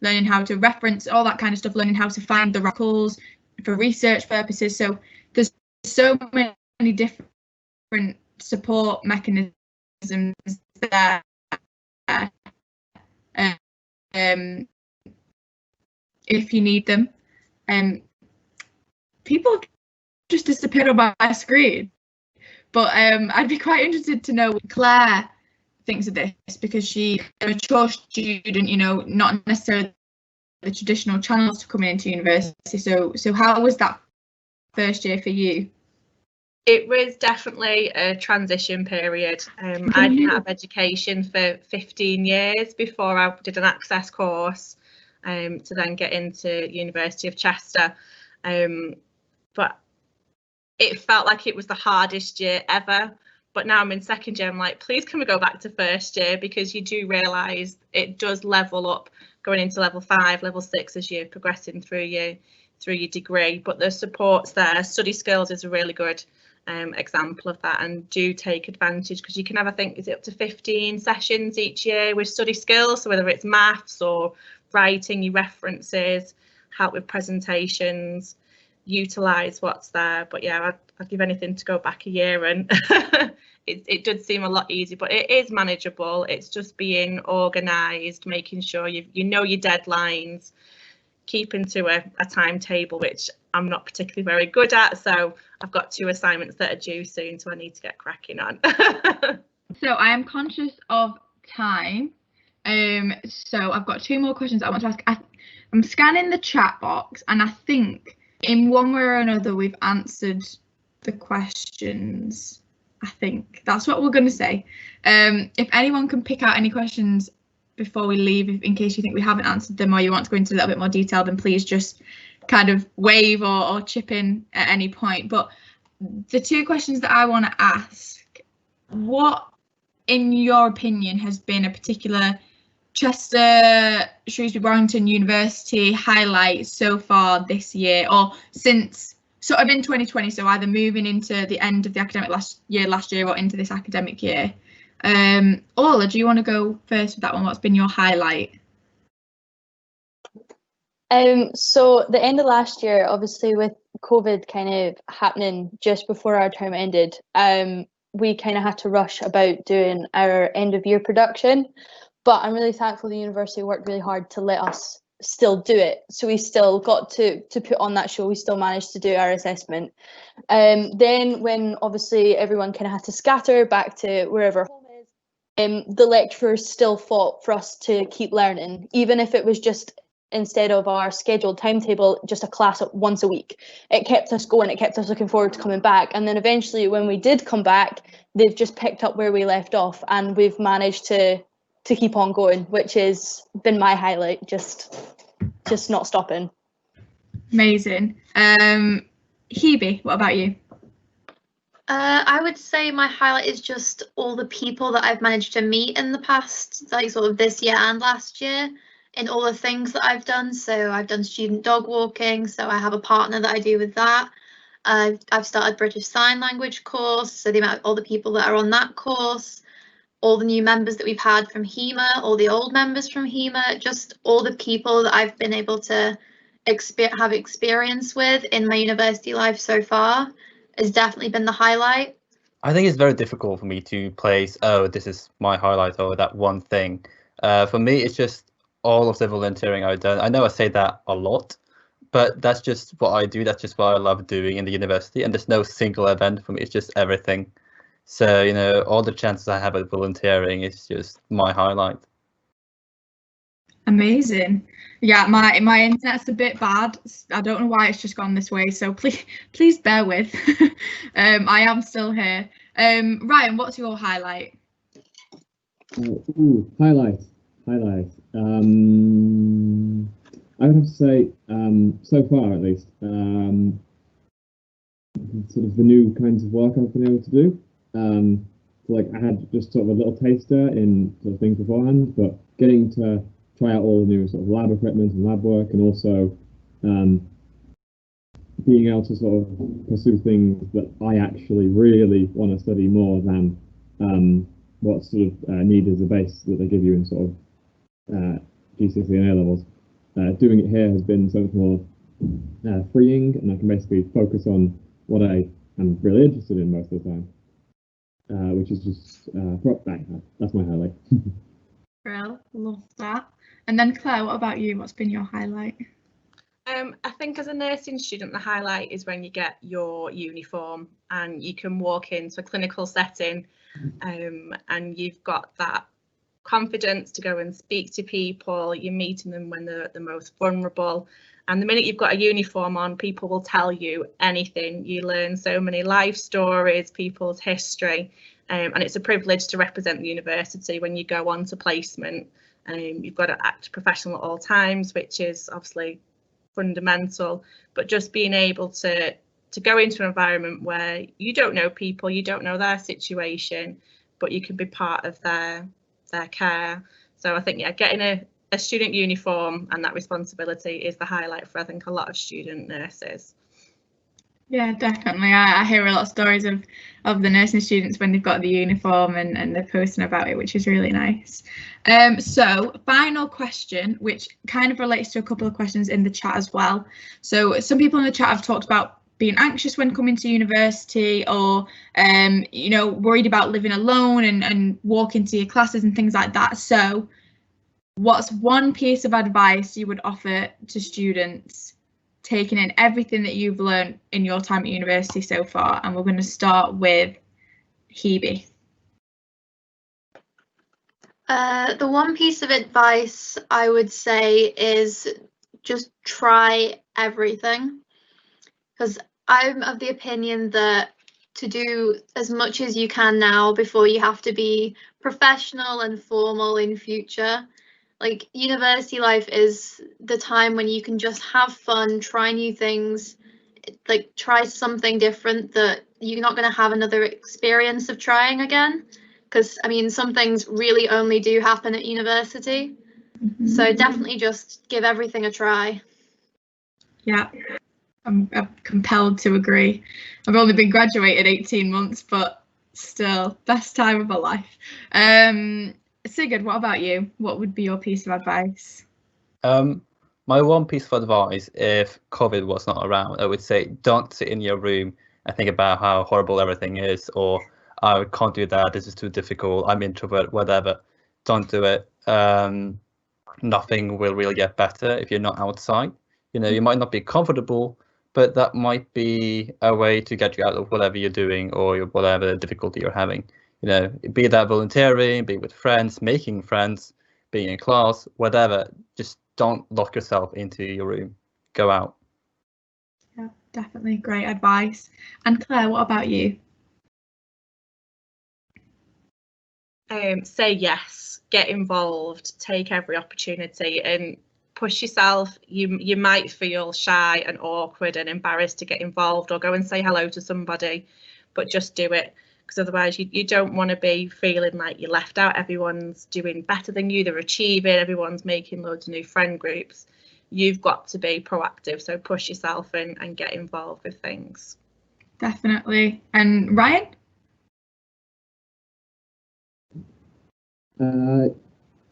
learning how to reference, all that kind of stuff, learning how to find the articles for research purposes. So there's so many different support mechanisms there. If you need them. People just disappeared on my screen. But I'd be quite interested to know what Claire thinks of this, because she's a mature student, you know, not necessarily the traditional channels to coming into university. So how was that first year for you? It was definitely a transition period. I'd been out of education for 15 years before I did an access course to then get into University of Chester. But it felt like it was the hardest year ever. But now I'm in second year, I'm like, please can we go back to first year, because you do realise it does level up going into level 5, level 6 as you're progressing through your degree. But the support's there. Study skills is a really good example of that, and do take advantage, because you can have, I think, is it up to 15 sessions each year with study skills, so whether it's maths or writing, your references, help with presentations, utilise what's there. But yeah, I'd give anything to go back a year, and it did seem a lot easier, but it is manageable. It's just being organised, making sure you know your deadlines, keeping to a timetable, which I'm not particularly very good at. So I've got 2 assignments that are due soon, so I need to get cracking on. So I am conscious of time. So I've got 2 more questions I want to ask. I'm scanning the chat box, and I think in one way or another we've answered the questions. I think that's what we're going to say. If anyone can pick out any questions before we leave, in case you think we haven't answered them, or you want to go into a little bit more detail, then please just kind of wave or chip in at any point. But the 2 questions that I want to ask, what, in your opinion, has been a particular Chester Shrewsbury Warrington University highlight so far this year, or since sort of in 2020, so either moving into the end of the academic last year or into this academic year? Orla, do you want to go first with that one? What's been your highlight? So the end of last year, obviously with COVID kind of happening just before our term ended, we kind of had to rush about doing our end of year production. But I'm really thankful the university worked really hard to let us still do it. So we still got to put on that show. We still managed to do our assessment. Then when obviously everyone kind of had to scatter back to wherever home is, the lecturers still fought for us to keep learning, even if it was just, instead of our scheduled timetable, just a class once a week. It kept us going. It kept us looking forward to coming back. And then eventually when we did come back, they've just picked up where we left off, and we've managed to keep on going, which has been my highlight, just not stopping. Amazing. Hebe, what about you? I would say my highlight is just all the people that I've managed to meet in the past, like sort of this year and last year, in all the things that I've done. So I've done student dog walking, so I have a partner that I do with that. I've started British Sign Language course, so the amount of all the people that are on that course, all the new members that we've had from HEMA, all the old members from HEMA, just all the people that I've been able to have experience with in my university life so far has definitely been the highlight. I think it's very difficult for me to place, oh, this is my highlight or that one thing. For me, it's just all of the volunteering I've done. I know I say that a lot, but that's just what I do. That's just what I love doing in the university. And there's no single event for me. It's just everything. So, you know, all the chances I have at volunteering is just my highlight. Amazing. Yeah, my internet's a bit bad. I don't know why it's just gone this way, so please bear with. I am still here. Ryan, what's your highlight? Highlight. I would have to say, so far at least, sort of the new kinds of work I've been able to do. So like I had just sort of a little taster in sort of things beforehand, but getting to try out all the new sort of lab equipment and lab work, and also being able to sort of pursue things that I actually really want to study more than what's sort of needed as a base that they give you in sort of GCSE and A levels. Doing it here has been so much more freeing, and I can basically focus on what I am really interested in most of the time, which is just that's my highlight. Well, love that. And then Claire, what about you? What's been your highlight? I think as a nursing student, the highlight is when you get your uniform and you can walk into a clinical setting and you've got that confidence to go and speak to people. You're meeting them when they're at the most vulnerable. And the minute you've got a uniform on, people will tell you anything. You learn so many life stories, people's history, and it's a privilege to represent the university when you go on to placement. You've got to act professional at all times, which is obviously fundamental, but just being able to go into an environment where you don't know people, you don't know their situation, but you can be part of their care. So I think, yeah, getting a student uniform and that responsibility is the highlight for, I think, a lot of student nurses. Yeah, definitely. I hear a lot of stories of the nursing students when they've got the uniform and they're posting about it, which is really nice. So final question, which kind of relates to a couple of questions in the chat as well. So some people in the chat have talked about being anxious when coming to university, or you know, worried about living alone and walking to your classes and things like that. So what's one piece of advice you would offer to students taking in everything that you've learned in your time at university so far? And we're going to start with Hebe. The one piece of advice I would say is just try everything, because I'm of the opinion that to do as much as you can now before you have to be professional and formal in future. Like, university life is the time when you can just have fun, try new things, like try something different that you're not going to have another experience of trying again. Because, I mean, some things really only do happen at university. Mm-hmm. So definitely just give everything a try. Yeah, I'm compelled to agree. I've only been graduated 18 months, but still, best time of my life. Sigurd, what about you? What would be your piece of advice? My one piece of advice, if COVID was not around, I would say don't sit in your room and think about how horrible everything is, or I can't do that, this is too difficult, I'm introvert, whatever. Don't do it. Nothing will really get better if you're not outside. You know, you might not be comfortable, but that might be a way to get you out of whatever you're doing or whatever difficulty you're having. You know, be that volunteering, be with friends, making friends, being in class, whatever. Just don't lock yourself into your room. Go out. Yeah, definitely great advice. And Claire, what about you? Say yes, get involved, take every opportunity and push yourself. You might feel shy and awkward and embarrassed to get involved or go and say hello to somebody, but just do it, because otherwise you don't want to be feeling like you're left out. Everyone's doing better than you, they're achieving, everyone's making loads of new friend groups. You've got to be proactive, so push yourself and get involved with things. Definitely. And Ryan?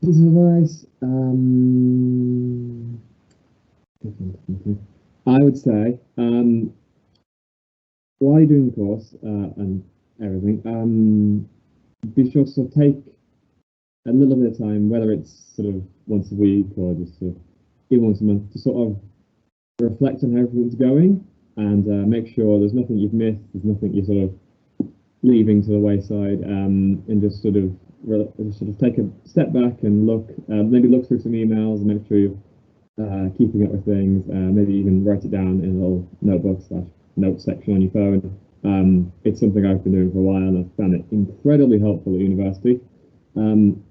Piece of advice, I would say, while you're doing the course and everything. Be sure to sort of take a little bit of time, whether it's sort of once a week or just sort of even once a month, to sort of reflect on how everything's going and make sure there's nothing you've missed, there's nothing you're sort of leaving to the wayside, and just sort of take a step back and look, maybe look through some emails and make sure you're keeping up with things, maybe even write it down in a little notebook / notes section on your phone. It's something I've been doing for a while and I've found it incredibly helpful at university. Even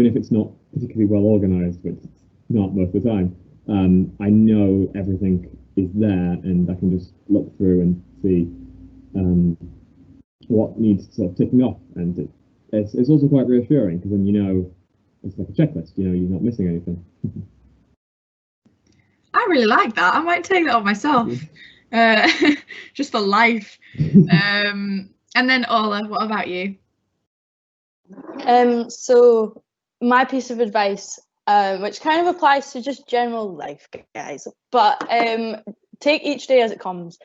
if it's not particularly well organized, which it's not most of the time, I know everything is there and I can just look through and see what needs sort of ticking off, and it's also quite reassuring because then you know it's like a checklist, you know you're not missing anything. I really like that. I might take that on myself, just for life. And then Ola, what about you? So my piece of advice, which kind of applies to just general life, guys, but take each day as it comes.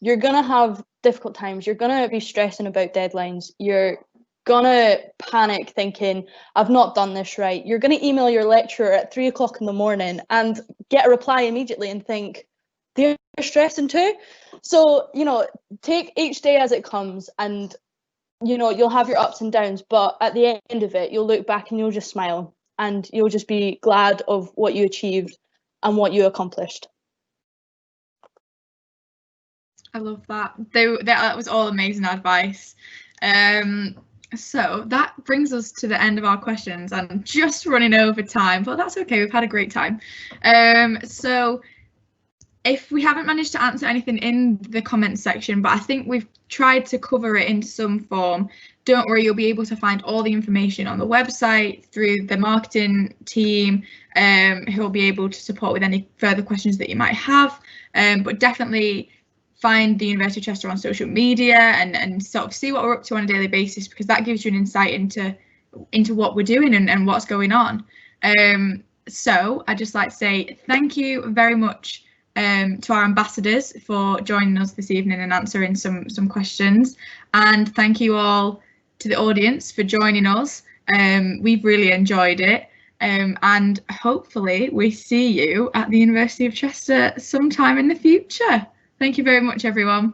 You're gonna have difficult times. You're gonna be stressing about deadlines. You're gonna panic thinking, I've not done this right. You're gonna email your lecturer at 3 o'clock in the morning and get a reply immediately and think, they're stressing too. So, you know, take each day as it comes, and you know, you'll have your ups and downs, but at the end of it, you'll look back and you'll just smile and you'll just be glad of what you achieved and what you accomplished. I love that. That was all amazing advice. So that brings us to the end of our questions. I'm just running over time, but that's okay. We've had a great time. So if we haven't managed to answer anything in the comments section, but I think we've tried to cover it in some form, don't worry, you'll be able to find all the information on the website through the marketing team, who will be able to support with any further questions that you might have. But definitely find the University of Chester on social media and sort of see what we're up to on a daily basis, because that gives you an insight into what we're doing and what's going on. So I'd just like to say thank you very much to our ambassadors for joining us this evening and answering some questions, and thank you all to the audience for joining us. We've really enjoyed it, and hopefully we see you at the University of Chester sometime in the future. Thank you very much, everyone.